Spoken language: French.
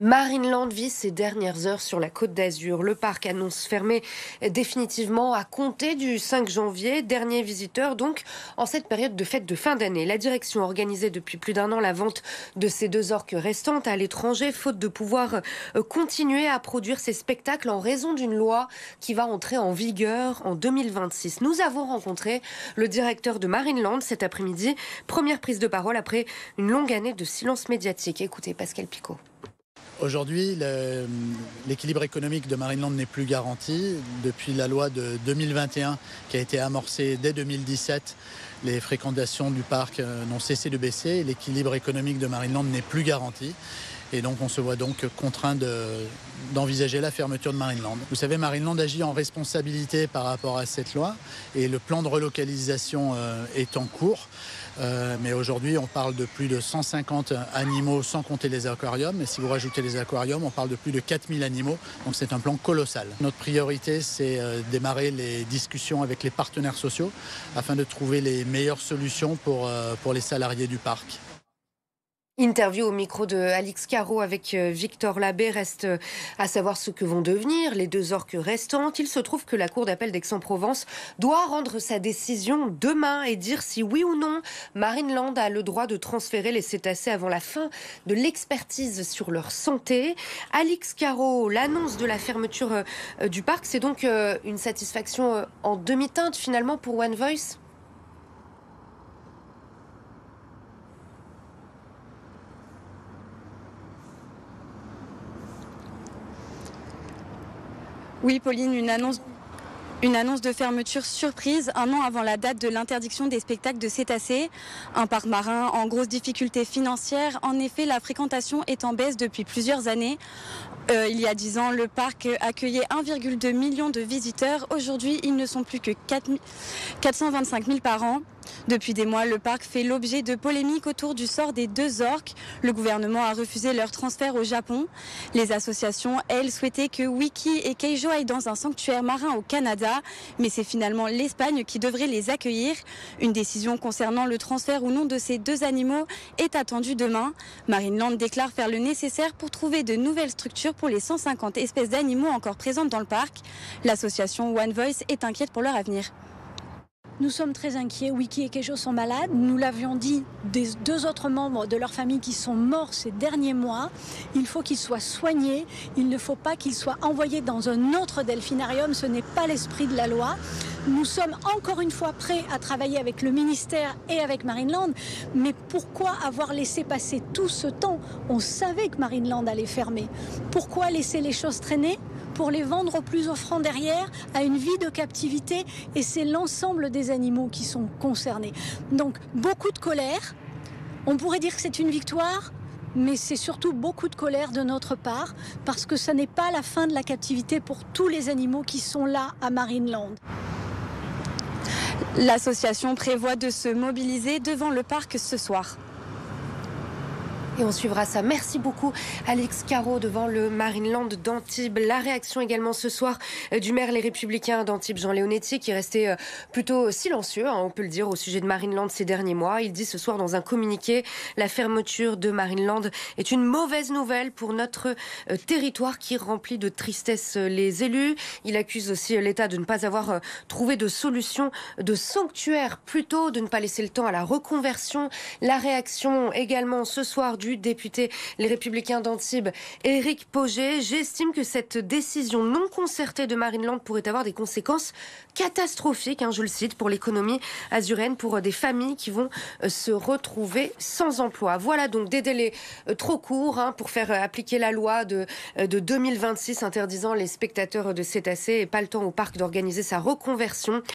Marineland vit ses dernières heures sur la Côte d'Azur. Le parc annonce fermer définitivement à compter du 5 janvier. Dernier visiteur donc en cette période de fête de fin d'année. La direction a organisé depuis plus d'1 an la vente de ces 2 orques restantes à l'étranger, faute de pouvoir continuer à produire ces spectacles en raison d'une loi qui va entrer en vigueur en 2026. Nous avons rencontré le directeur de Marineland cet après-midi. Première prise de parole après une longue année de silence médiatique. Écoutez Pascal Picot. Aujourd'hui, l'équilibre économique de Marineland n'est plus garanti. Depuis la loi de 2021 qui a été amorcée dès 2017, les fréquentations du parc n'ont cessé de baisser et l'équilibre économique de Marineland n'est plus garanti. Et donc on se voit donc contraint d'envisager la fermeture de Marineland. Vous savez, Marineland agit en responsabilité par rapport à cette loi et le plan de relocalisation est en cours. Mais aujourd'hui, on parle de plus de 150 animaux sans compter les aquariums. Et si vous rajoutez les aquariums, on parle de plus de 4000 animaux. Donc c'est un plan colossal. Notre priorité, c'est démarrer les discussions avec les partenaires sociaux afin de trouver les meilleures solutions pour les salariés du parc. Interview au micro de Alix Caro avec Victor Labbé. Reste à savoir ce que vont devenir les 2 orques restantes. Il se trouve que la Cour d'appel d'Aix-en-Provence doit rendre sa décision demain et dire si oui ou non Marineland a le droit de transférer les cétacés avant la fin de l'expertise sur leur santé. Alix Caro, l'annonce de la fermeture du parc, c'est donc une satisfaction en demi-teinte finalement pour One Voice ? Oui, Pauline, une annonce de fermeture surprise 1 an avant la date de l'interdiction des spectacles de cétacés. Un parc marin en grosse difficulté financière. En effet, la fréquentation est en baisse depuis plusieurs années. Il y a 10 ans, le parc accueillait 1,2 million de visiteurs. Aujourd'hui, ils ne sont plus que 425 000 par an. Depuis des mois, le parc fait l'objet de polémiques autour du sort des 2 orques. Le gouvernement a refusé leur transfert au Japon. Les associations, elles, souhaitaient que Wiki et Keijo aillent dans un sanctuaire marin au Canada. Mais c'est finalement l'Espagne qui devrait les accueillir. Une décision concernant le transfert ou non de ces 2 animaux est attendue demain. Marineland déclare faire le nécessaire pour trouver de nouvelles structures pour les 150 espèces d'animaux encore présentes dans le parc. L'association One Voice est inquiète pour leur avenir. Nous sommes très inquiets. Wiki et Keijo sont malades. Nous l'avions dit des 2 autres membres de leur famille qui sont morts ces derniers mois. Il faut qu'ils soient soignés. Il ne faut pas qu'ils soient envoyés dans un autre delphinarium. Ce n'est pas l'esprit de la loi. Nous sommes encore une fois prêts à travailler avec le ministère et avec Marineland. Mais pourquoi avoir laissé passer tout ce temps? On savait que Marineland allait fermer. Pourquoi laisser les choses traîner? Pour les vendre au plus offrant derrière, à une vie de captivité, et c'est l'ensemble des animaux qui sont concernés. Donc beaucoup de colère, on pourrait dire que c'est une victoire, mais c'est surtout beaucoup de colère de notre part, parce que ce n'est pas la fin de la captivité pour tous les animaux qui sont là à Marineland. L'association prévoit de se mobiliser devant le parc ce soir. Et on suivra ça. Merci beaucoup, Alix Caro, devant le Marineland d'Antibes. La réaction également ce soir du maire Les Républicains d'Antibes, Jean Leonetti, qui est resté plutôt silencieux, on peut le dire, au sujet de Marineland ces derniers mois. Il dit ce soir dans un communiqué: la fermeture de Marineland est une mauvaise nouvelle pour notre territoire qui remplit de tristesse les élus. Il accuse aussi l'État de ne pas avoir trouvé de solution de sanctuaire, plutôt de ne pas laisser le temps à la reconversion. La réaction également ce soir du député Les Républicains d'Antibes, Éric Pauget. J'estime que cette décision non concertée de Marineland pourrait avoir des conséquences catastrophiques, je le cite, pour l'économie azurienne, pour des familles qui vont se retrouver sans emploi. Voilà donc des délais trop courts pour faire appliquer la loi de 2026 interdisant les spectateurs de cétacés, et pas le temps au parc d'organiser sa reconversion.